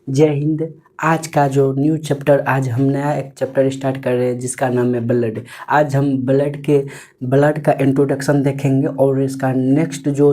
जय हिंद। आज का जो न्यू चैप्टर, आज हम नया एक चैप्टर स्टार्ट कर रहे हैं जिसका नाम है ब्लड। आज हम ब्लड का इंट्रोडक्शन देखेंगे और इसका नेक्स्ट जो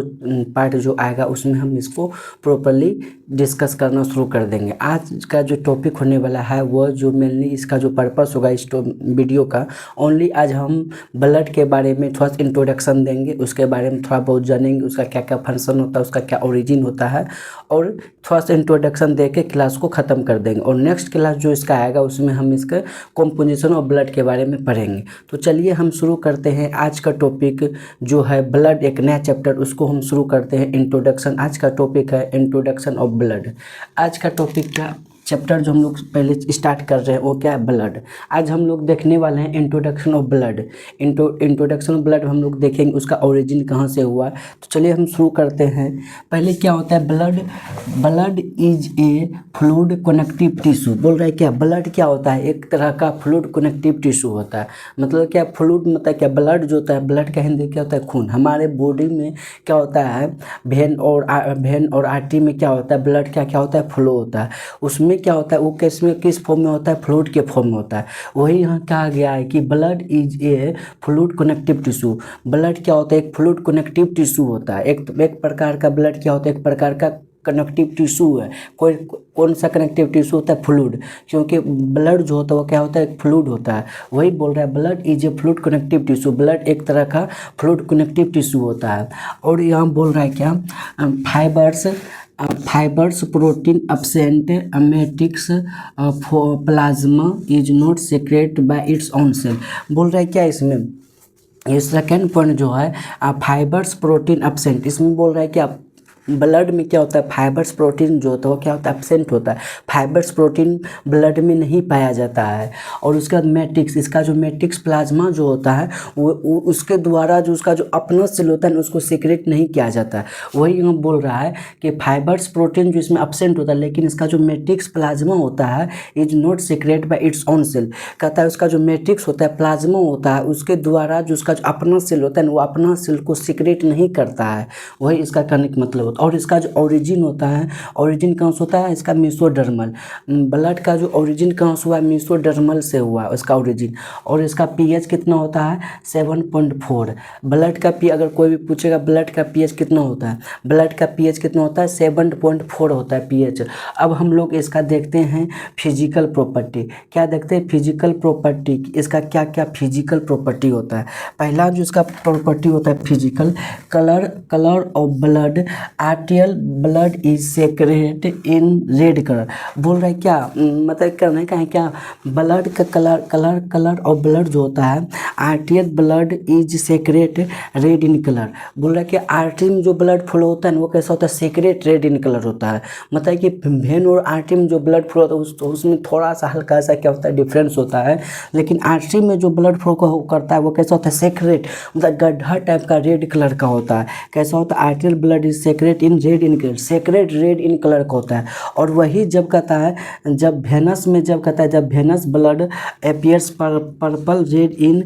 पार्ट जो आएगा उसमें हम इसको प्रॉपरली डिस्कस करना शुरू कर देंगे। आज का जो टॉपिक होने वाला है वह जो मेनली इसका जो पर्पस होगा इस वीडियो का, ओनली आज हम ब्लड के बारे में थोड़ा सा इंट्रोडक्शन देंगे, उसके बारे में थोड़ा बहुत जानेंगे, उसका क्या क्या फंक्शन होता है, उसका क्या ओरिजिन होता है, और थोड़ा सा इंट्रोडक्शन दे के क्लास को ख़त्म कर देंगे। और नेक्स्ट क्लास जो इसका आएगा उसमें हम इसका कॉम्पोजिशन ऑफ ब्लड के बारे में पढ़ेंगे। तो चलिए हम शुरू करते हैं। आज का टॉपिक जो है ब्लड, एक नया चैप्टर, उसको हम शुरू करते हैं इंट्रोडक्शन। आज का टॉपिक है इंट्रोडक्शन ऑफ ब्लड। आज का टॉपिक का चैप्टर जो हम लोग पहले स्टार्ट कर रहे हैं वो क्या है, ब्लड। आज हम लोग देखने वाले हैं introduction of blood. Introduction of blood हम लोग देखेंगे उसका ओरिजिन कहाँ से हुआ। तो चलिए हम शुरू करते हैं। पहले क्या होता है blood? Blood is a fluid connective tissue. बोल रहे हैं क्या ब्लड क्या होता है? एक तरह का फ्लूइड कनेक्टिव टिश्यू होता है। मतलब क्या फ्लूइड, मतलब क्या ब्लड जो होता है, ब्लड का हिंदी क्या होता है? खून। हमारे बॉडी में क्या होता है, वेन और आर्टरी में क्या होता है, ब्लड क्या क्या होता है, फ्लो होता है। उसमें क्या होता है, वो किस फॉर्म में होता है? फ्लूइड के फॉर्म में होता है। वही यहाँ कहा गया है कि blood is a fluid connective tissue. Blood क्या होता है? एक फ्लूइड कनेक्टिव टिश्यू होता है। एक प्रकार का ब्लड क्या होता है? एक प्रकार का कनेक्टिव टिश्यू है। कौन सा कनेक्टिव टिश्यू होता है? फ्लूइड। क्योंकि ब्लड जो होता है वो क्या होता है? एक फ्लूइड होता है। वही बोल रहा है blood is a fluid connective tissue. Blood एक तरह का फ्लूइड कनेक्टिव टिश्यू होता है। और यहाँ बोल रहा है क्या, fibres protein absent matrix plasma is not secrete by its own cell. बोल रहा है क्या इसमें, ये सेकेंड पॉइंट जो है फाइबर्स प्रोटीन absent, इसमें बोल रहा है कि ब्लड में क्या होता है, फाइबर्स प्रोटीन जो होता है वो क्या होता है? एब्सेंट होता है। फाइबर्स प्रोटीन ब्लड में नहीं पाया जाता है। और उसके बाद मैट्रिक्स, इसका जो मैट्रिक्स प्लाज्मा जो होता है वो उसके द्वारा जो उसका जो अपना सेल होता है ना उसको सीक्रेट नहीं किया जाता है। वही यहाँ बोल रहा है कि फाइबर्स प्रोटीन जो इसमें एब्सेंट होता है, लेकिन इसका जो मैट्रिक्स प्लाज्मा होता है is not secrete by its own cell. कहता है उसका जो मैट्रिक्स होता है, प्लाज्मा होता है, उसके द्वारा जो उसका जो अपना सेल होता है ना वो अपना सेल को सीक्रेट नहीं करता है। वही इसका कहने का मतलब होता है। और इसका जो ओरिजिन होता है, ओरिजिन कहाँ से होता है? इसका मेसोडर्मल। ब्लड का जो ओरिजिन कहाँ से हुआ है? मेसोडर्मल से हुआ है उसका ओरिजिन। और इसका पीएच कितना होता है? 7.4। ब्लड का अगर कोई भी पूछेगा ब्लड का पीएच कितना होता है, ब्लड का पीएच कितना होता है? 7.4 होता है पीएच। अब हम लोग इसका देखते हैं फिजिकल प्रॉपर्टी। क्या देखते हैं? Physical property. इसका क्या क्या फिजिकल प्रॉपर्टी होता है? पहला जो इसका प्रॉपर्टी होता है physical, colour of blood, arterial blood is secrete in red colour. बोल रहा है क्या, मतलब करने का है क्या, ब्लड का कलर और ब्लड जो होता है, arterial blood is secrete red in colour. बोल रहा है कि आर्टरी में जो ब्लड फ्लो होता है ना वो कैसा होता है? सेक्रेट रेड इन कलर होता है। मतलब कि वेन और आर्टरी में जो ब्लड फ्लो होता है उसमें थोड़ा सा हल्का सा क्या होता है, डिफरेंस होता है। लेकिन आर्टरी में जो ब्लड फ्लो करता है वो कैसा होता है? सेक्रेट, मतलब गड्ढा टाइप का रेड कलर का होता है। कैसा होता है? Arterial blood is secrete in red in colour, secrete red in colour का होता है। और वही जब कहता है, जब वेनस में जब कहता है, जब venous blood appears purple red in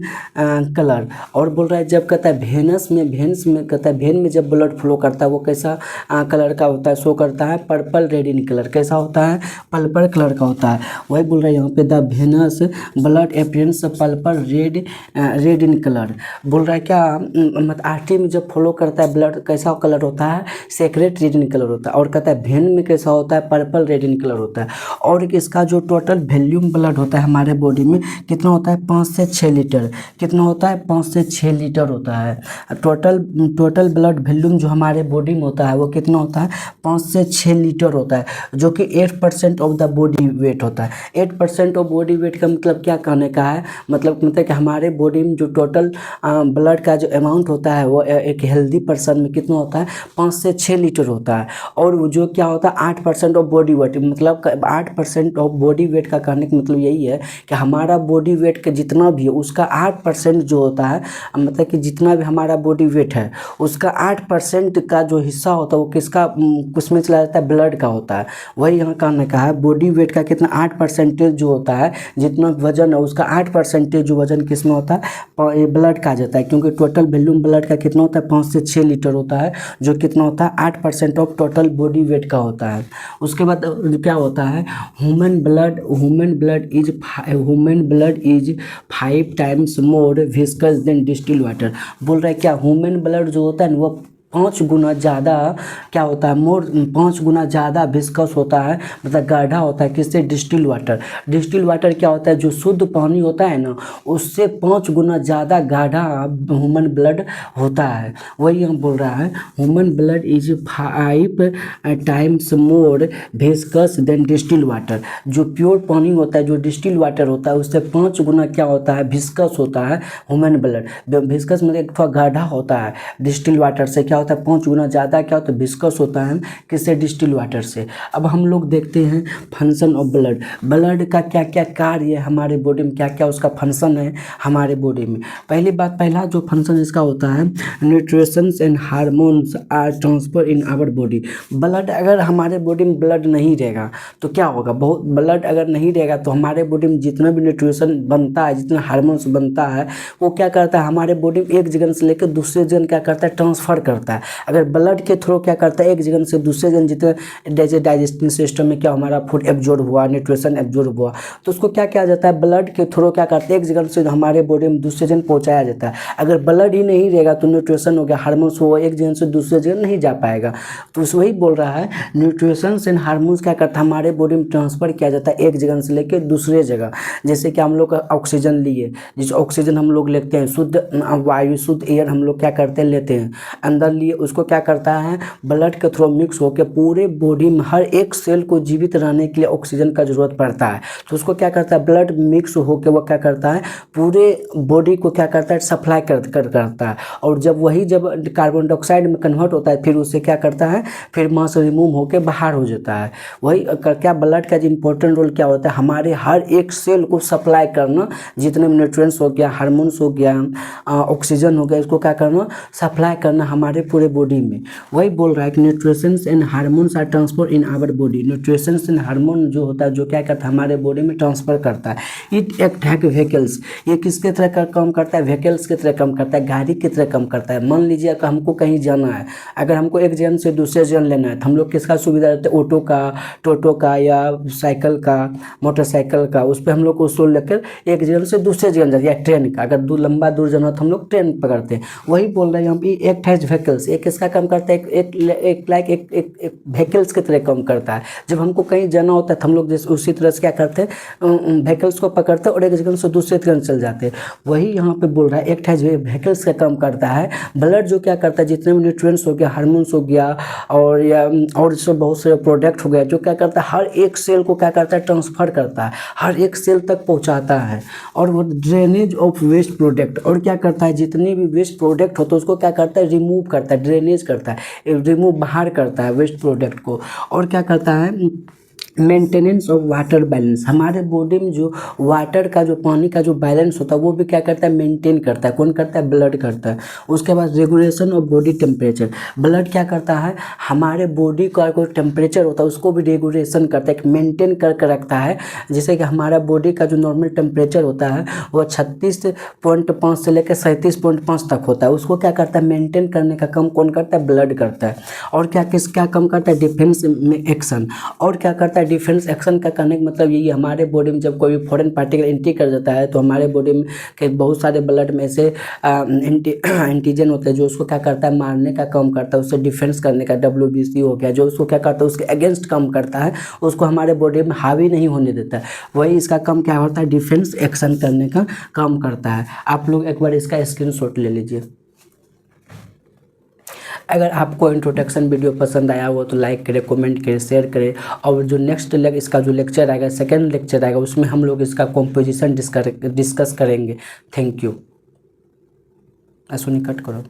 colour. और बोल रहा है जब कहता है वेनस में कहता है वेन में जब ब्लड फ्लो करता है वो कैसा कलर का होता है? शो करता है पर्पल रेड इन कलर। कैसा होता है? पर्पल कलर का होता है। वही बोल रहा है यहाँ पे the venous blood appearance purple red in colour. बोल रहा है क्या, मतलब आर्टरी में जब फ्लो करता है ब्लड कैसा कलर होता है? सेक्रेट रेड इन कलर होता है। और कहता है वेन में कैसा होता है? पर्पल रेड इन कलर होता है। और इसका जो टोटल वॉल्यूम ब्लड होता है हमारे बॉडी में कितना होता है? 5 से 6 लीटर। कितना होता है? 5 से 6 लीटर होता है। टोटल ब्लड वॉल्यूम जो हमारे बॉडी में होता है वो कितना होता है? 5 से 6 लीटर होता है, जो कि 8% ऑफ द बॉडी वेट होता है। 8% ऑफ बॉडी वेट का मतलब क्या कहने का है, मतलब कि हमारे बॉडी में जो टोटल ब्लड का जो अमाउंट होता है वो एक हेल्दी पर्सन में कितना होता है? 5 से 6 लीटर होता है। और वो जो क्या होता है? 8% ऑफ बॉडी वेट, मतलब 8% ऑफ बॉडी वेट का कहने का मतलब यही है कि हमारा बॉडी वेट का जितना भी है उसका 8% जो होता है, मतलब कि जितना भी हमारा बॉडी वेट है उसका 8% का जो हिस्सा होता है वो किसका उसमें चला जाता है? ब्लड का होता है। वही यहाँ कहने का है बॉडी वेट का कितना 8% जो होता है, जितना वजन है उसका 8% जो वजन किस में होता है? ब्लड का आ जाता है। क्योंकि टोटल वॉल्यूम ब्लड का कितना होता है? 5 से 6 लीटर होता है, जो कितना होता है? 8% ऑफ टोटल बॉडी वेट का होता है। उसके बाद क्या होता है, human blood is 5 times more viscous than distil water. बोल रहा है क्या, ह्यूमन ब्लड जो होता है ना वो 5 गुना ज़्यादा क्या होता है, 5 गुना ज़्यादा विस्कस होता है, मतलब गाढ़ा होता है। किससे? Distil water. डिस्टिल वाटर क्या होता है, जो शुद्ध पानी होता है ना उससे 5 गुना ज़्यादा गाढ़ा ह्यूमन ब्लड होता है। वही हम बोल रहा है, human blood is 5 times more viscous than distil water. जो प्योर पानी होता है, जो डिस्टिल वाटर होता है, उससे 5 गुना क्या होता है, विस्कस होता है ह्यूमन ब्लड। विस्कस मतलब थोड़ा गाढ़ा होता है, डिस्टिल वाटर से क्या होता है 5 गुना ज़्यादा क्या होता है, विस्कस होता है। किससे? डिस्टिल वाटर से। अब हम लोग देखते हैं फंक्शन ऑफ ब्लड। ब्लड का क्या क्या कार्य है हमारे बॉडी में, क्या क्या उसका फंक्शन है हमारे बॉडी में। पहला जो फंक्शन इसका होता है, nutritions and hormones are transfer in our body. Blood अगर हमारे बॉडी में ब्लड नहीं रहेगा तो क्या होगा, बहुत ब्लड अगर नहीं रहेगा तो हमारे बॉडी में जितना भी न्यूट्रिशन बनता है, जितना हार्मोन्स बनता है, वो क्या करता है हमारे बॉडी में एक जगह से लेकर दूसरे जगह क्या करता है, ट्रांसफ़र करता है। अगर ब्लड के थ्रू क्या करता है, एक जगह से दूसरे जगह, जितने जैसे डाइजेस्टिंग सिस्टम में क्या हमारा फूड एब्जॉर्ब हुआ, न्यूट्रिशन एब्जॉर्ब हुआ, तो उसको क्या किया जाता है, ब्लड के थ्रू क्या करते हैं एक जगह से हमारे बॉडी में दूसरे जगह पहुँचाया जाता है। अगर ब्लड ही नहीं रहेगा तो न्यूट्रिशन हो गया, हार्मोन्स हो, एक जगह से दूसरे जगह नहीं जा पाएगा। तो वही बोल रहा है, न्यूट्रिशंस एंड हार्मोन्स क्या करता है हमारे बॉडी में ट्रांसफ़र किया जाता है एक जगह से लेकर दूसरे जगह। जैसे कि हम लोग ऑक्सीजन लिए, जिस ऑक्सीजन हम लोग लेते हैं, शुद्ध वायु, शुद्ध एयर हम लोग क्या करते हैं, लेते हैं अंदर लिए, उसको क्या करता है ब्लड के थ्रू मिक्स होकर पूरे बॉडी में हर एक सेल को जीवित रहने के लिए ऑक्सीजन का ज़रूरत पड़ता है। तो उसको क्या करता है, ब्लड मिक्स होकर वो क्या करता है पूरे बॉडी को क्या करता है, सप्लाई करता है। और जब कार्बन डाइऑक्साइड में कन्वर्ट होता है, फिर उससे क्या करता है, फिर मास रिमूव होकर बाहर हो जाता है। वही क्या ब्लड का इंपॉर्टेंट रोल क्या होता है, हमारे हर एक सेल को सप्लाई करना, जितने न्यूट्रिएंट्स हो गया, हार्मोन्स हो गया, ऑक्सीजन हो गया, इसको क्या करना, सप्लाई करना हमारे पूरे बॉडी में। वही बोल रहा है कि nutritions and hormones are transfer in our body. Nutritions and hormone जो होता है, जो क्या करता है हमारे बॉडी में ट्रांसफर करता है। इट एक्ट है व्हीकल्स, ये किसके तरह का काम करता है, व्हीकल्स की तरह काम करता है, गाड़ी की तरह काम करता है। मान लीजिए कि हमको कहीं जाना है, अगर हमको एक जगह से दूसरे जगह लेना है तो हम लोग किसका सुविधा रहता है, ऑटो का, टोटो का, या साइकिल का, मोटरसाइकिल का, उस पर हम लोग उसको लेकर एक जगह से दूसरे जगह जाते हैं। या ट्रेन का, अगर लंबा दूर जाना तो हम लोग ट्रेन पकड़ते हैं। वही बोल रहे हैं हम, एक्ट हैज व्हीकल्स, एक किसका काम करता है, एक व्हीकल्स की तरह काम करता है। जब हमको कहीं जाना होता है तो हम लोग जैसे उसी तरह से क्या करते हैं, व्हीकल्स को पकड़ते हैं और एक जगह से दूसरे जगह चल जाते हैं। वही यहाँ पे बोल रहा है, एक्ट हैज व्हीकल्स का काम करता है। ब्लड जो क्या करता है, जितने भी न्यूट्रिएंट्स हो गया, हार्मोन्स हो गया, और सब बहुत से प्रोडक्ट हो गया, जो क्या करता है हर एक सेल को क्या करता है, ट्रांसफ़र करता है, हर एक सेल तक पहुँचाता है। और वो ड्रेनेज ऑफ वेस्ट प्रोडक्ट, और क्या करता है, जितने भी वेस्ट प्रोडक्ट होते हैं उसको क्या करता है, रिमूव करता है, ड्रेनेज करता है, रिमूव बाहर करता है वेस्ट प्रोडक्ट को। और क्या करता है, मेंटेनेंस ऑफ वाटर बैलेंस, हमारे बॉडी में जो वाटर का, जो पानी का जो बैलेंस होता है वो भी क्या करता है, मेंटेन करता है। कौन करता है, ब्लड करता है। उसके बाद regulation of body temperature, blood क्या करता है, हमारे बॉडी का कोई टेम्परेचर होता है उसको भी रेगुलेशन करता है, मेंटेन करके रखता है। जैसे कि हमारा बॉडी का जो नॉर्मल टेम्परेचर होता है वो 36.5 से लेकर 37.5 तक होता है, उसको क्या करता है, मेंटेन करने का काम कौन करता है, ब्लड करता है। और क्या काम करता है, डिफेंस में एक्शन। और क्या करता है, डिफेंस एक्शन का करने का मतलब यही, हमारे बॉडी में जब कोई फॉरेन पार्टिकल एंट्री कर जाता है तो हमारे बॉडी में के बहुत सारे ब्लड में से एंटीजन होते हैं जो उसको क्या करता है, मारने का काम करता है, उससे डिफेंस करने का, WBC हो गया, जो उसको क्या करता है, उसके अगेंस्ट काम करता है, उसको हमारे बॉडी में हावी नहीं होने देता है। वही इसका काम क्या होता है, डिफेंस एक्शन करने का काम करता है। आप लोग एक बार इसका स्क्रीनशॉट ले लीजिए। अगर आपको इंट्रोडक्शन वीडियो पसंद आया हो तो लाइक करें, कमेंट करें, शेयर करें। और जो नेक्स्ट इसका जो लेक्चर आएगा, सेकेंड लेक्चर आएगा, उसमें हम लोग इसका कॉम्पोजिशन डिस्कस करेंगे। Thank you. सुनी कट करो।